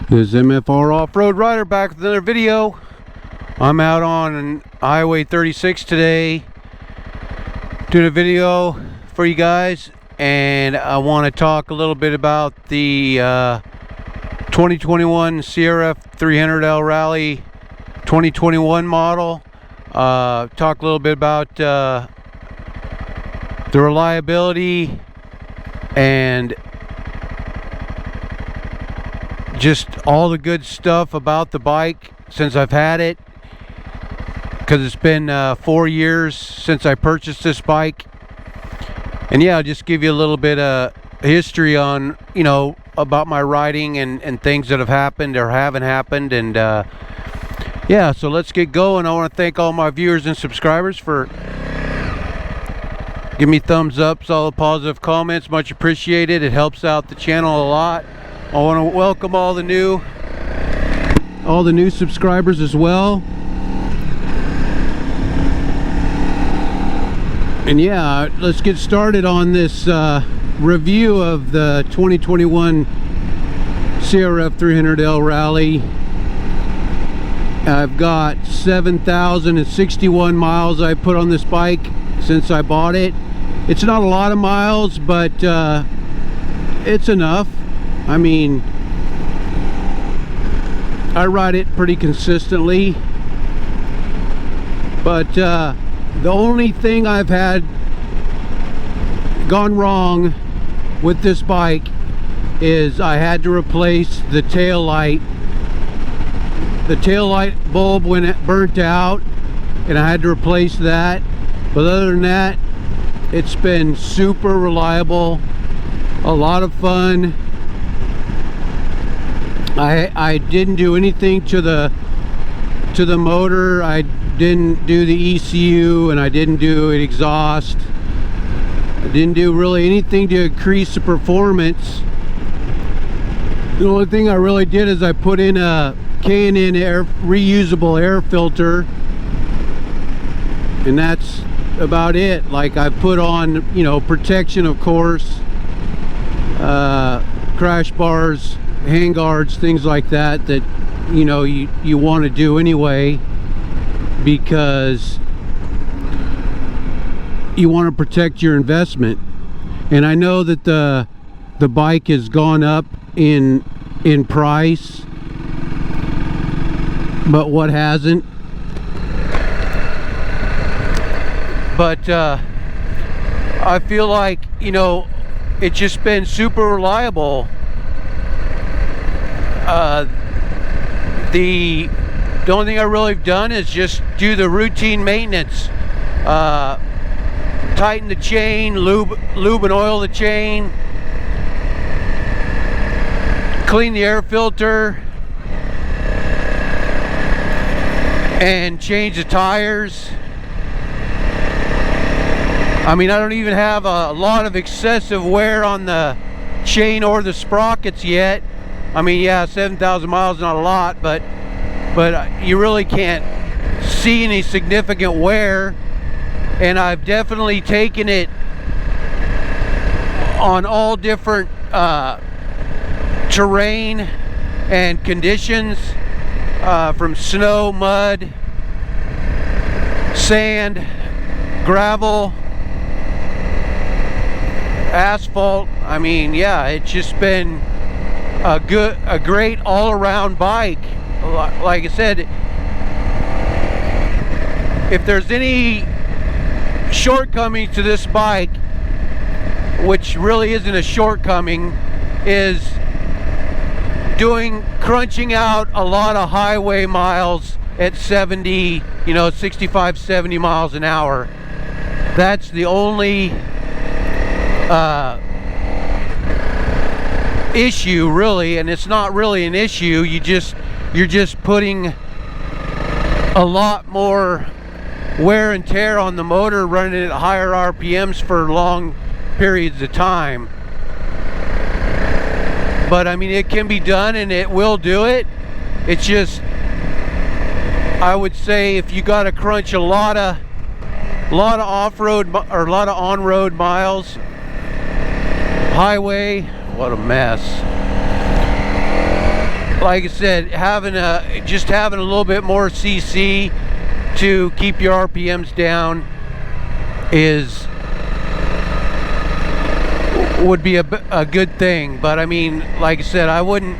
This is MFR Off-Road Rider back with another video. I'm out on Highway 36 today doing a video for you guys, and I want to talk a little bit about the 2021 Crf 300L Rally 2021 model. Talk a little bit about the reliability and just all the good stuff about the bike since I've had it, because it's been 4 years since I purchased this bike. And yeah, I'll just give you a little bit of history on, you know, about my riding and things that have happened or haven't happened. And yeah, so let's get going. I want to thank all my viewers and subscribers for giving me thumbs ups, all the positive comments, much appreciated. It helps out the channel a lot. I want to welcome all the new subscribers as well. And yeah, let's get started on this review of the 2021 Crf 300L Rally. I've got 7,061 miles I put on this bike since I bought it. It's not a lot of miles, but it's enough. I mean, I ride it pretty consistently, but the only thing I've had gone wrong with this bike is I had to replace the tail light. The tail light bulb when it burnt out, and I had to replace that. But other than that, it's been super reliable, a lot of fun. I didn't do anything to the motor. I didn't do the ECU, and I didn't do an exhaust. I didn't do really anything to increase the performance. The only thing I really did is I put in a K&N reusable air filter, and that's about it. Like, I put on, you know, protection, of course, crash bars, hand guards, things like that, that you know you want to do anyway, because you want to protect your investment. And I know that the bike has gone up in price, but what hasn't? But I feel like, you know, it's just been super reliable. The only thing I really have done is just do the routine maintenance, tighten the chain, lube and oil the chain, clean the air filter, and change the tires. I mean, I don't even have a lot of excessive wear on the chain or the sprockets yet. I mean, yeah, 7,000 miles is not a lot, but you really can't see any significant wear. And I've definitely taken it on all different terrain and conditions, from snow, mud, sand, gravel, asphalt. I mean, yeah, it's just been a great all-around bike. Like I said, if there's any shortcomings to this bike, which really isn't a shortcoming, is crunching out a lot of highway miles at 70, you know, 65, 70 miles an hour. That's the only issue, really. And it's not really an issue. You're just putting a lot more wear and tear on the motor, running at higher RPMs for long periods of time. But I mean, it can be done, and it will do it. It's just, I would say, if you got to crunch a lot of off-road or a lot of on-road miles, highway, what a mess. like I said, just having a little bit more CC to keep your RPMs down would be a good thing. But I mean, like I said, I wouldn't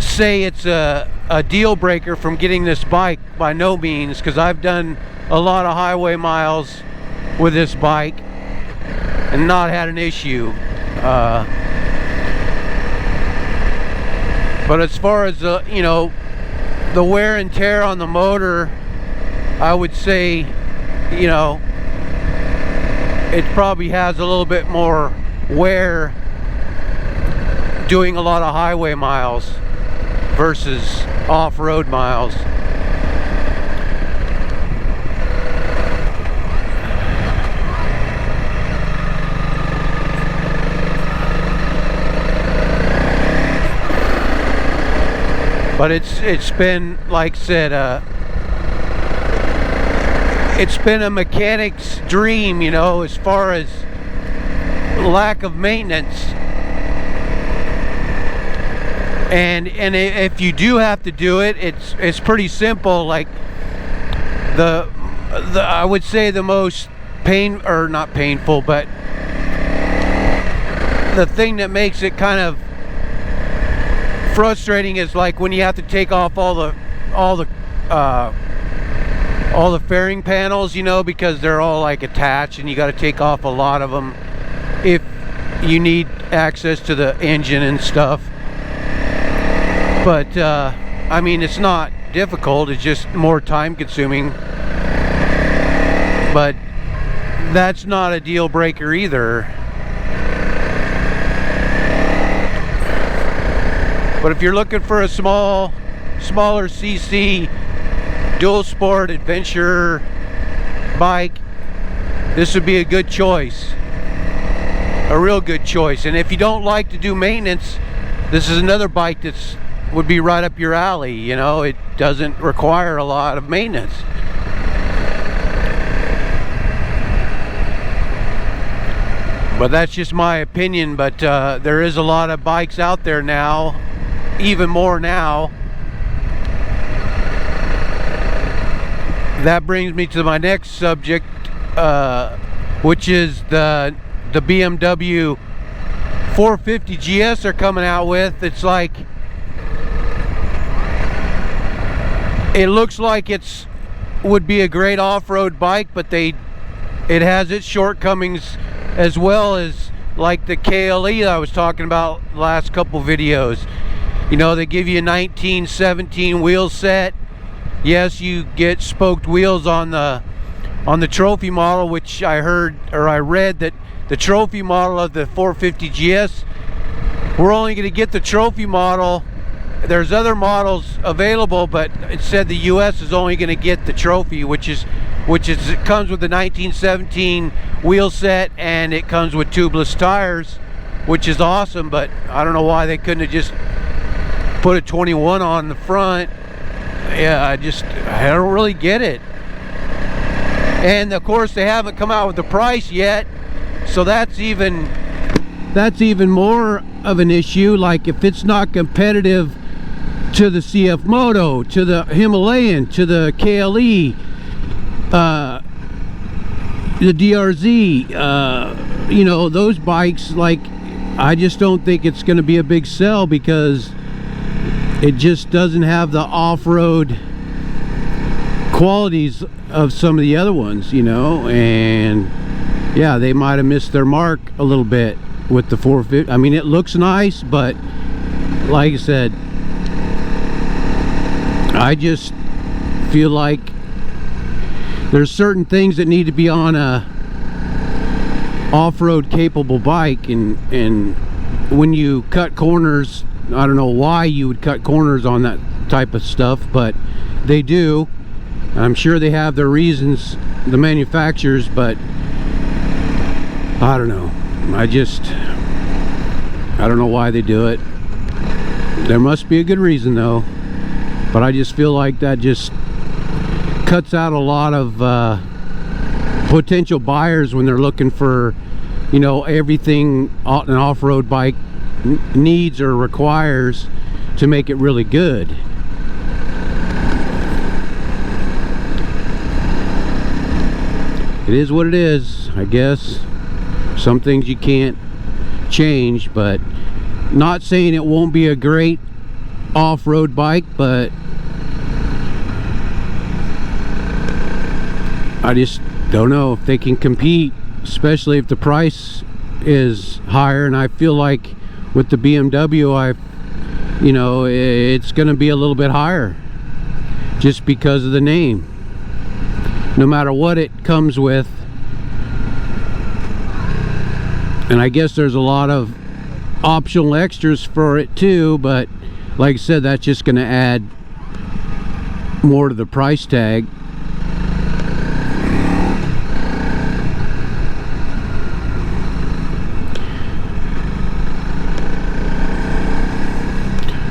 say it's a deal breaker from getting this bike, by no means, because I've done a lot of highway miles with this bike and not had an issue. But as far as you know, the wear and tear on the motor, I would say, you know, it probably has a little bit more wear doing a lot of highway miles versus off-road miles. But it's been, like I said, it's been a mechanic's dream, you know, as far as lack of maintenance. And if you do have to do it, it's pretty simple. Like I would say the most not painful, but the thing that makes it kind of frustrating is like when you have to take off all the fairing panels, you know, because they're all like attached, and you got to take off a lot of them if you need access to the engine and stuff. But I mean, it's not difficult, it's just more time consuming. But that's not a deal breaker either. But if you're looking for a smaller CC dual sport adventure bike, this would be a good choice, a real good choice. And if you don't like to do maintenance, this is another bike that's would be right up your alley. You know, it doesn't require a lot of maintenance. But that's just my opinion. But there is a lot of bikes out there now, even more now. That brings me to my next subject, which is the BMW 450 GS they're coming out with. It's like, it looks like would be a great off-road bike, but it has its shortcomings, as well as like the KLE that I was talking about the last couple videos. You know, they give you a 1917 wheel set. Yes, you get spoked wheels on the trophy model, which I read that the trophy model of the 450 GS, we're only going to get the trophy model. There's other models available, but it said the US is only going to get the trophy, which is it comes with the 1917 wheel set, and it comes with tubeless tires, which is awesome. But I don't know why they couldn't have just put a 21 on the front. Yeah, I don't really get it. And of course they haven't come out with the price yet, so that's even more of an issue. Like, if it's not competitive to the CF Moto, to the Himalayan, to the KLE, the DRZ, you know, those bikes, like, I just don't think it's going to be a big sell, because it just doesn't have the off-road qualities of some of the other ones, you know. And yeah, they might have missed their mark a little bit with the 450. I mean, it looks nice, but like I said, I just feel like there's certain things that need to be on a off-road capable bike, and when you cut corners, I don't know why you would cut corners on that type of stuff, but they do. I'm sure they have their reasons, the manufacturers, but I don't know. I don't know why they do it. There must be a good reason though. But I just feel like that just cuts out a lot of potential buyers when they're looking for, you know, everything an off-road bike needs or requires to make it really good. It is what it is, I guess. Some things you can't change, but not saying it won't be a great off-road bike, but I just don't know if they can compete, especially if the price is higher. And I feel like with the BMW, you know, it's going to be a little bit higher just because of the name, no matter what it comes with. And I guess there's a lot of optional extras for it too, but like I said, that's just going to add more to the price tag.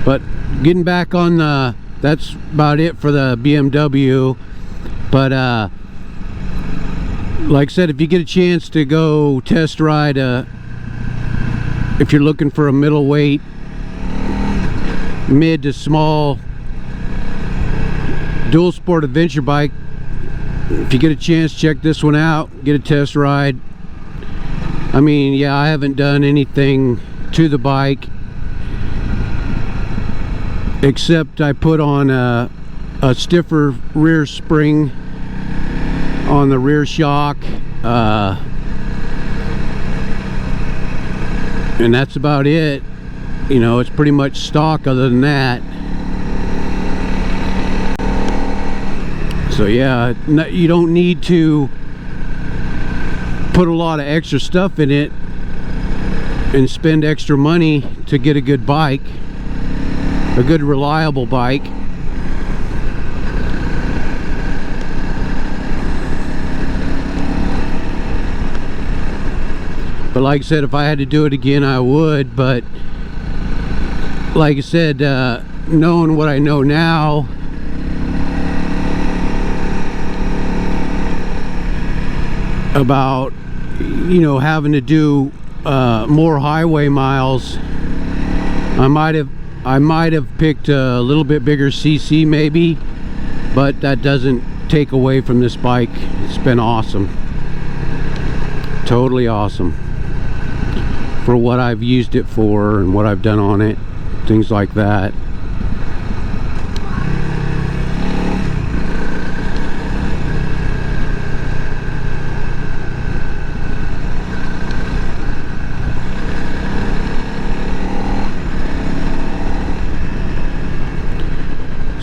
But getting back on the, that's about it for the BMW. But like I said, if you get a chance to go test ride, if you're looking for a middleweight, mid to small dual sport adventure bike, if you get a chance, check this one out, get a test ride. I mean, yeah, I haven't done anything to the bike except I put on a stiffer rear spring on the rear shock, and that's about it. You know, it's pretty much stock other than that. So yeah, you don't need to put a lot of extra stuff in it and spend extra money to get a good bike, a good reliable bike. But like I said, if I had to do it again, I would. But like I said, knowing what I know now, about, you know, having to do more highway miles, I might have picked a little bit bigger CC maybe, but that doesn't take away from this bike. It's been awesome, totally awesome for what I've used it for and what I've done on it, things like that.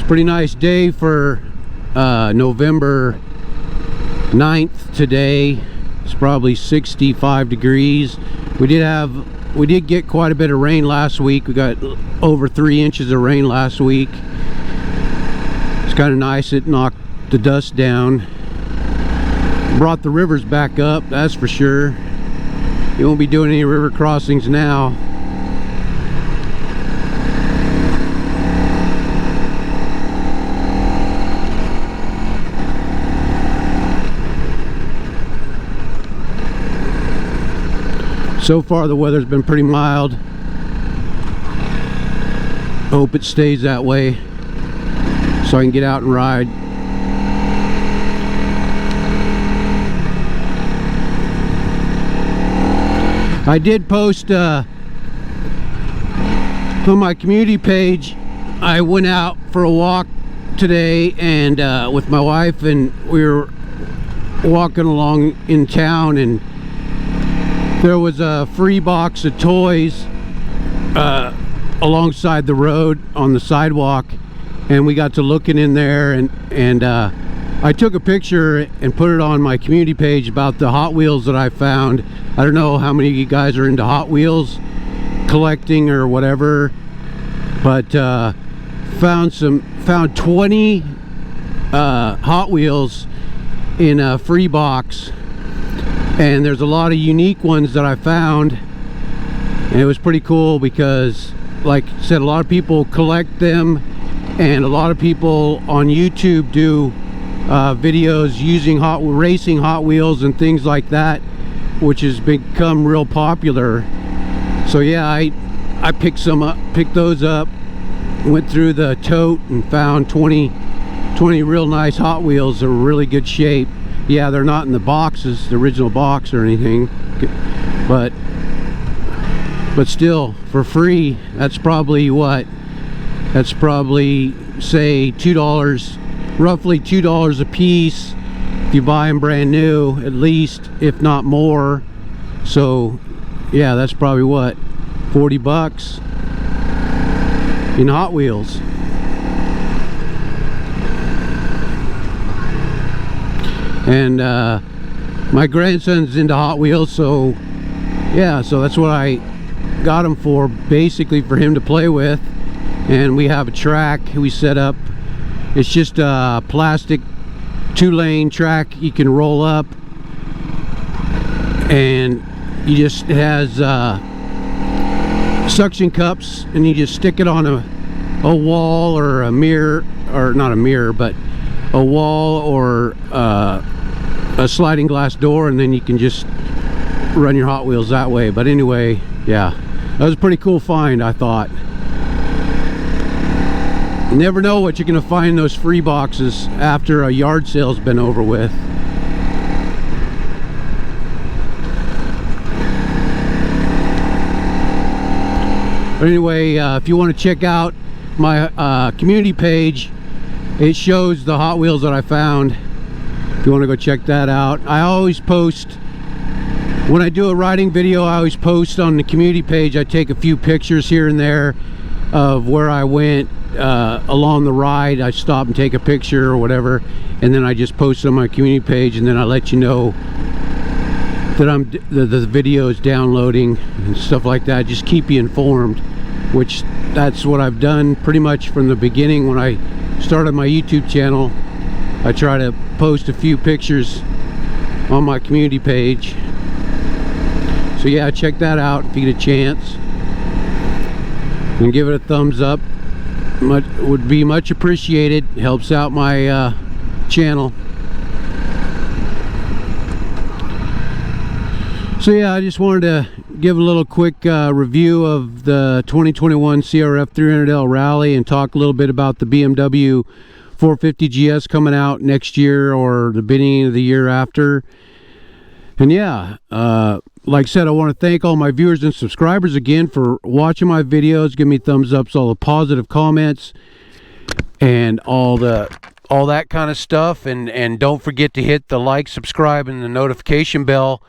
Pretty nice day for November 9th today. It's probably 65 degrees. We did get quite a bit of rain last week. We got over 3 inches of rain last week. It's kind of nice. It knocked the dust down, brought the rivers back up, that's for sure. You won't be doing any river crossings now. So far the weather's been pretty mild. Hope it stays that way so I can get out and ride. I did post on my community page, I went out for a walk today and with my wife, and we were walking along in town, and there was a free box of toys alongside the road on the sidewalk, and we got to looking in there, and I took a picture and put it on my community page about the Hot Wheels that I found. I don't know how many of you guys are into Hot Wheels collecting or whatever, but found 20 Hot Wheels in a free box. And there's a lot of unique ones that I found, and it was pretty cool because, like I said, a lot of people collect them, and a lot of people on YouTube do videos using racing Hot Wheels and things like that, which has become real popular. So yeah, I picked those up, went through the tote and found 20 real nice Hot Wheels. They're really good shape. Yeah, they're not in the boxes, the original box or anything, but still, for free, that's probably what? That's probably, say, $2, roughly $2 a piece if you buy them brand new, at least, if not more. So yeah, that's probably what, 40 bucks in Hot Wheels. And my grandson's into Hot Wheels, so yeah, so that's what I got him for, basically for him to play with. And we have a track we set up. It's just a plastic 2-lane track you can roll up, and it has suction cups, and you just stick it on a wall or a mirror, or not a mirror, but a wall or a sliding glass door, and then you can just run your Hot Wheels that way. But anyway, yeah, that was a pretty cool find, I thought. You never know what you're gonna find in those free boxes after a yard sale's been over with. But anyway, if you want to check out my community page, it shows the Hot Wheels that I found. If you want to go check that out, I always post, when I do a riding video, I always post on the community page. I take a few pictures here and there of where I went along the ride. I stop and take a picture or whatever, and then I just post it on my community page, and then I let you know that the video is downloading and stuff like that. Just keep you informed, which that's what I've done pretty much from the beginning. When I started my YouTube channel, I try to post a few pictures on my community page. So yeah, check that out if you get a chance, and give it a thumbs up. Would be much appreciated. Helps out my channel. So yeah, I just wanted to give a little quick review of the 2021 CRF 300L Rally, and talk a little bit about the BMW 450 GS coming out next year or the beginning of the year after. And yeah, like I said, I want to thank all my viewers and subscribers again for watching my videos. Give me thumbs ups, all the positive comments, and all that kind of stuff. And don't forget to hit the like, subscribe, and the notification bell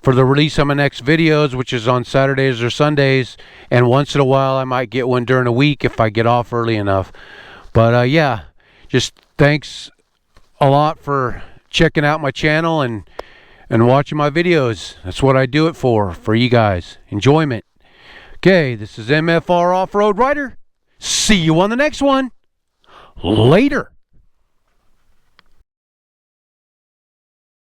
for the release of my next videos, which is on Saturdays or Sundays. And once in a while, I might get one during the week if I get off early enough. But yeah, just thanks a lot for checking out my channel and watching my videos. That's what I do it for you guys. Enjoyment. Okay, this is MFR Off-Road Rider. See you on the next one. Later.